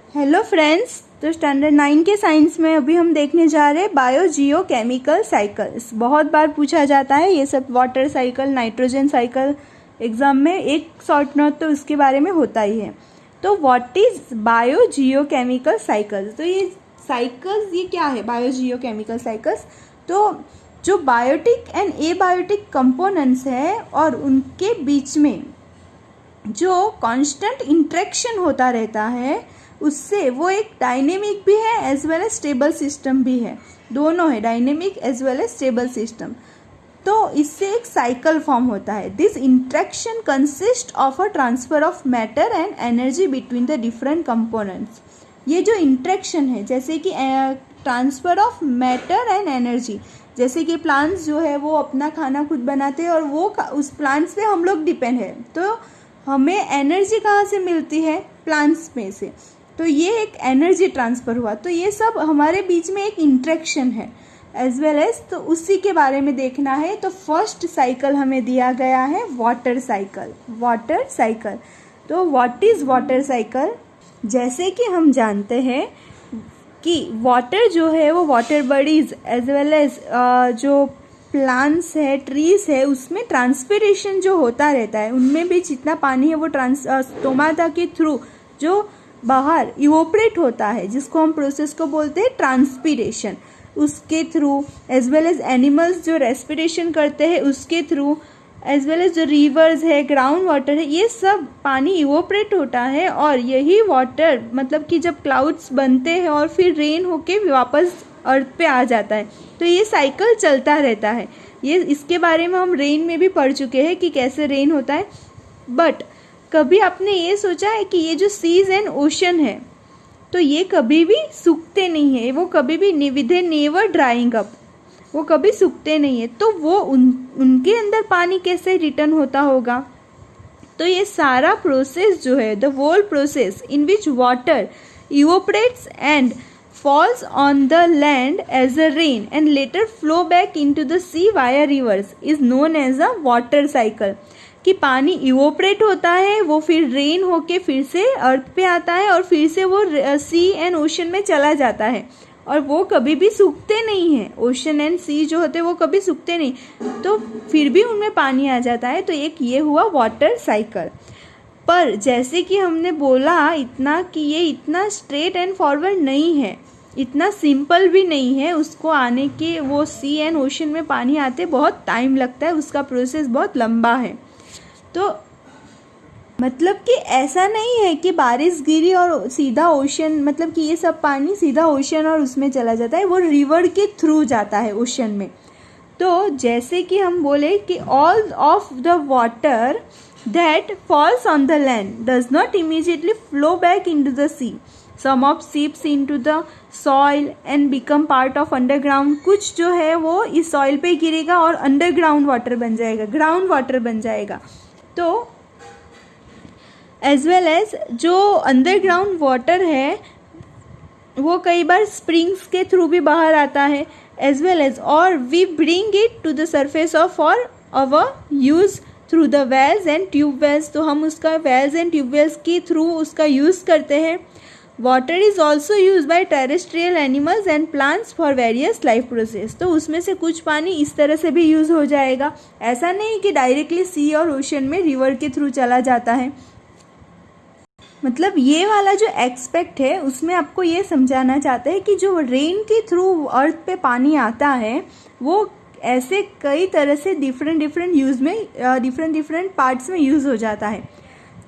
Hello friends, तो standard 9 के science में अभी हम देखने जा रहे हैं बायो जियो केमिकल साइकिल्स। बहुत बार पूछा जाता है ये सब, water cycle, nitrogen cycle, exam में एक शॉर्ट नोट तो उसके बारे में होता ही है। तो what is bio Jio chemical cycles? तो ये साइकिल्स ये क्या है बायो जियो केमिकल साइकिल्स? तो जो बायोटिक एंड एबायोटिक कंपोनेंट्स है और उनके बीच में जो कांस्टेंट इंटरेक्शन होता रहता है, उससे वो एक डायनेमिक भी है as well as stable system भी है। दोनों है, dynamic as well as stable system. तो इससे एक साइकिल फॉर्म होता है। This interaction consist of a transfer of matter and energy between the different components. ये जो इंटरेक्शन है, जैसे कि transfer of matter and energy, जैसे कि प्लांट्स जो है वो अपना खाना खुद बनाते हैं और वो उस प्लांट्स पे हम लोग डिपेंड है, तो हमें एनर्जी कहाँ से मिलती है? प्लांट्स में से। तो ये एक एनर्जी ट्रांसफ़र हुआ। तो ये सब हमारे बीच में एक इंटरेक्शन है एज वेल एज, तो उसी के बारे में देखना है। तो फर्स्ट साइकिल हमें दिया गया है वाटर साइकिल। वाटर साइकिल, तो व्हाट इज़ वाटर साइकिल? जैसे कि हम जानते हैं कि वाटर जो है वो water bodies as well as जो प्लांट्स है, ट्रीज है, उसमें ट्रांसपिरेशन जो होता रहता है, उनमें भी जितना पानी है वो स्टोमाटा के थ्रू जो बाहर इवोपरेट होता है, जिसको हम प्रोसेस को बोलते हैं ट्रांसपीरेशन, उसके through as well as animals जो रेस्पिरेशन करते हैं उसके थ्रू, एज वेल एज जो रिवर्स है, ग्राउंड वाटर है, ये सब पानी इवोपरेट होता है। और यही वाटर मतलब कि जब क्लाउड्स बनते हैं और फिर रेन होके वापस अर्थ पे आ जाता है, तो ये साइकिल चलता रहता है। ये इसके बारे में हम रेन में भी पढ़ चुके हैं कि कैसे रेन होता है। बट कभी आपने ये सोचा है कि ये जो सीज एंड ओशन है, तो ये कभी भी सूखते नहीं है, वो कभी भी विदे नेवर ड्राइंग अप, वो कभी सूखते नहीं है। तो वो उनके अंदर पानी कैसे रिटर्न होता होगा? तो ये सारा प्रोसेस जो है, the whole process in which water evaporates and falls on the land as a rain and later flow back into the sea via rivers is known as a water cycle। कि पानी evaporate होता है, वो फिर rain होके फिर से अर्थ पे आता है और फिर से वो सी एंड ओशन में चला जाता है, और वो कभी भी सूखते नहीं हैं। ओशन एंड सी जो होते हैं वो कभी सूखते नहीं, तो फिर भी उनमें पानी आ जाता है। तो एक ये हुआ वाटर साइकिल। पर जैसे कि हमने बोला इतना कि ये इतना स्ट्रेट एंड फॉरवर्ड नहीं है, इतना सिंपल भी नहीं है उसको आने के, वो सी एंड ओशन में पानी आते बहुत टाइम लगता है, उसका प्रोसेस बहुत लंबा है। तो मतलब कि ऐसा नहीं है कि बारिश गिरी और सीधा ओशन, मतलब कि ये सब पानी सीधा ओशन और उसमें चला जाता है, वो रिवर के थ्रू जाता है ओशन में। तो जैसे कि हम बोले कि all of the water that falls on the land does not immediately flow back into the sea. Some of seeps into the soil and become part of underground। कुछ जो है वो इस सॉइल पे गिरेगा और अंडरग्राउंड वाटर बन जाएगा, ग्राउंड वाटर बन जाएगा। तो एज वेल एज जो अंडरग्राउंड वाटर है वो कई बार स्प्रिंग्स के थ्रू भी बाहर आता है, एज वेल एज, और we bring it to the surface of for our use through the wells and tube wells. तो हम उसका वेल्स एंड ट्यूब वेल्स के थ्रू उसका यूज़ करते हैं। Water is also use by terrestrial animals and plants for various life process. तो उसमें से कुछ पानी इस तरह से भी यूज़ हो जाएगा। ऐसा नहीं कि डायरेक्टली सी और ओशन में रिवर के थ्रू चला जाता है। मतलब ये वाला जो एक्सपेक्ट है उसमें आपको ये समझाना चाहते हैं कि जो रेन के थ्रू अर्थ पे पानी आता है वो ऐसे कई तरह से डिफरेंट यूज़ में, डिफरेंट पार्ट्स में यूज़ हो जाता है।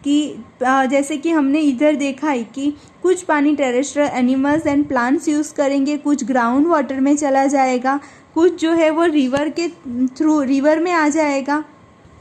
कि जैसे कि हमने इधर देखा है कि कुछ पानी terrestrial animals and plants use करेंगे, कुछ ग्राउंड वाटर में चला जाएगा, कुछ जो है वो रिवर के थ्रू रिवर में आ जाएगा,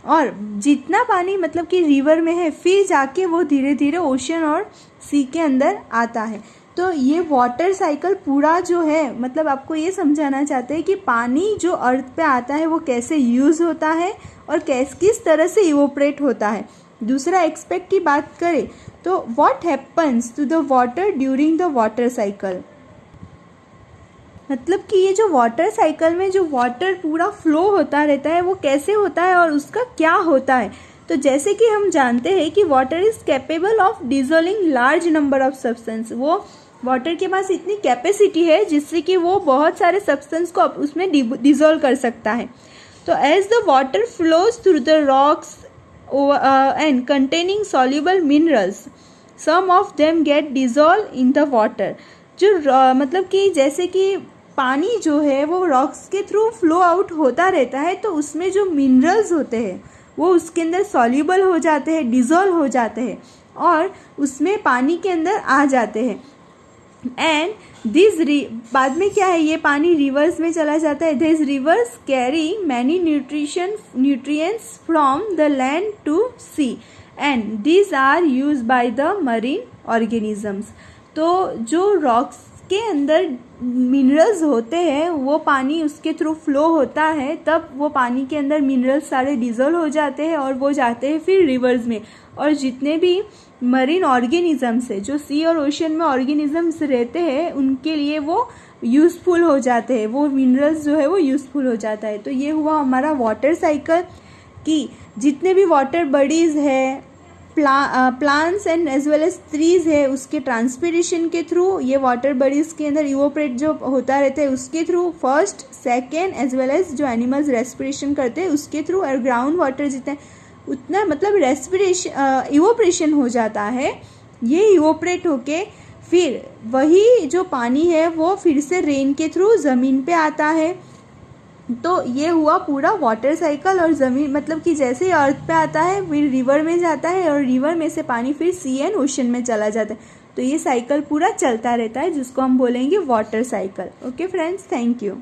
और जितना पानी मतलब कि रिवर में है फिर जाके वो धीरे धीरे ओशन और सी के अंदर आता है। तो ये वाटर साइकिल पूरा जो है, मतलब आपको ये समझाना चाहते हैं कि पानी जो अर्थ पे आता है वो कैसे यूज़ होता है और किस तरह से इवोपरेट होता है। दूसरा एक्सपेक्ट की बात करें तो what happens to the water during the water cycle. मतलब कि ये जो वाटर साइकिल में जो वाटर पूरा फ्लो होता रहता है वो कैसे होता है और उसका क्या होता है। तो जैसे कि हम जानते हैं कि water is capable of dissolving large number of substance, वो वाटर के पास इतनी कैपेसिटी है जिससे कि वो बहुत सारे सब्सटेंस को उसमें डिजोल्व कर सकता है। तो as the water flows through the rocks and containing soluble minerals, some of them get dissolve in the water. जो मतलब कि जैसे कि पानी जो है वो रॉक्स के थ्रू फ्लो आउट होता रहता है, तो उसमें जो मिनरल्स होते हैं वो उसके अंदर सॉल्युबल हो जाते हैं, डिज़ोल्व हो जाते हैं और उसमें पानी के अंदर आ जाते हैं। एंड बाद में क्या है, ये पानी रिवर्स में चला जाता है। This rivers carry many nutrients from the land to sea and these are use by the marine organisms. तो जो रॉक्स के अंदर मिनरल्स होते हैं वो पानी उसके थ्रू फ्लो होता है, तब वो पानी के अंदर मिनरल्स सारे डिजोल्व हो जाते हैं और वो जाते हैं फिर रिवर्स में। और जितने भी मरीन ऑर्गेनिजम्स है, जो सी और ओशन में ऑर्गेनिजम्स रहते हैं, उनके लिए वो यूज़फुल हो जाते हैं, वो मिनरल्स जो है वो यूज़फुल हो जाता है। तो ये हुआ हमारा वाटर साइकिल कि जितने भी वाटर बॉडीज़ है, plants and as well as trees है, उसके ट्रांसपिरेशन के थ्रू ये वाटर बॉडीज के अंदर इवोपरेट जो होता रहता है उसके through, first second as well as जो एनिमल्स रेस्पिरेशन करते हैं उसके थ्रू, और ग्राउंड वाटर जितना उतना मतलब रेस्पिरेशन इवोपरेशन हो जाता है। ये इवोपरेट होके फिर वही जो पानी है वो फिर से रेन के थ्रू ज़मीन पे आता है। तो ये हुआ पूरा वाटर साइकिल। और ज़मीन मतलब कि जैसे ही अर्थ पे आता है फिर रिवर में जाता है और रिवर में से पानी फिर सी एंड ओशन में चला जाता है। तो ये साइकिल पूरा चलता रहता है जिसको हम बोलेंगे water cycle. Okay friends, thank you.